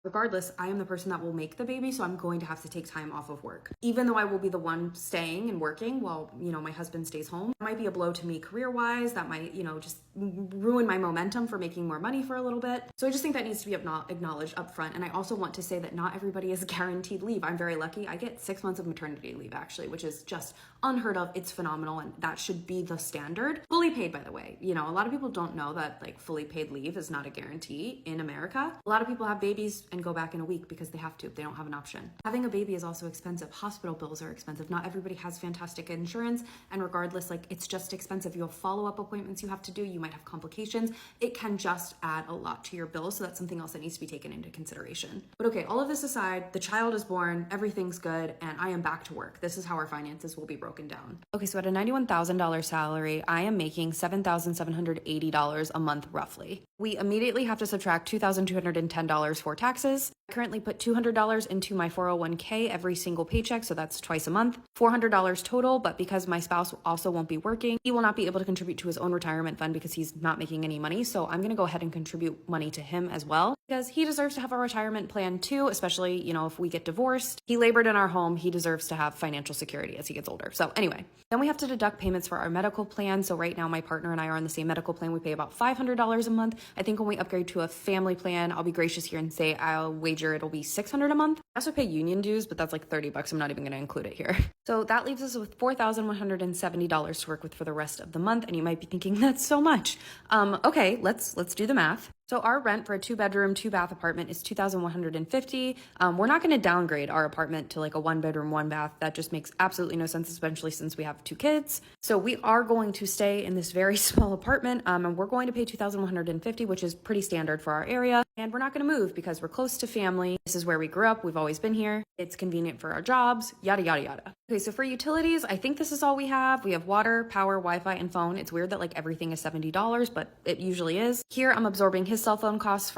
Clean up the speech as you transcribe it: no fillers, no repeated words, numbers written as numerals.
Regardless, I am the person that will make the baby, so I'm going to have to take time off of work. Even though I will be the one staying and working while, my husband stays home, it might be a blow to me career-wise. That might, just ruin my momentum for making more money for a little bit. So I just think that needs to be acknowledged up front. And I also want to say that not everybody is guaranteed leave. I'm very lucky. I get 6 months of maternity leave, actually, which is just unheard of. It's phenomenal, and that should be the standard. Fully paid, by the way. A lot of people don't know that like fully paid leave is not a guarantee in America. A lot of people have babies and go back in a week because they have to. They don't have an option. Having a baby is also expensive. Hospital bills are expensive. Not everybody has fantastic insurance, and regardless, like, it's just expensive. You have follow-up appointments you have to do. You might have complications. It can just add a lot to your bills, so that's something else that needs to be taken into consideration. But okay, all of this aside, the child is born, everything's good, and I am back to work. This is how our finances will be broken down. Okay, so at a $91,000 salary, I am making $7,780 a month roughly. We immediately have to subtract $2,210 for taxes. I currently put $200 into my 401k every single paycheck, so that's twice a month. $400 total, but because my spouse also won't be working, he will not be able to contribute to his own retirement fund because he's not making any money. So I'm going to go ahead and contribute money to him as well, because he deserves to have a retirement plan too, especially, if we get divorced. He labored in our home. He deserves to have financial security as he gets older. So anyway, then we have to deduct payments for our medical plan. So right now my partner and I are on the same medical plan. We pay about $500 a month. I think when we upgrade to a family plan, I'll be gracious here and say I'll wager it'll be $600 a month. I also pay union dues, but that's like $30. I'm not even going to include it here. So that leaves us with $4,170 to work with for the rest of the month. And you might be thinking, that's so much. Okay, let's do the math. So our rent for a 2-bedroom, 2-bath apartment is $2,150. We're not going to downgrade our apartment to like a 1-bedroom, 1-bath. That just makes absolutely no sense, especially since we have 2 kids. So we are going to stay in this very small apartment, and we're going to pay $2,150, which is pretty standard for our area. And we're not going to move because we're close to family. This is where we grew up. We've always been here. It's convenient for our jobs, yada, yada, yada. Okay, so for utilities, I think this is all we have. We have water, power, Wi-Fi, and phone. It's weird that like everything is $70, but it usually is. Here, I'm absorbing his cell phone costs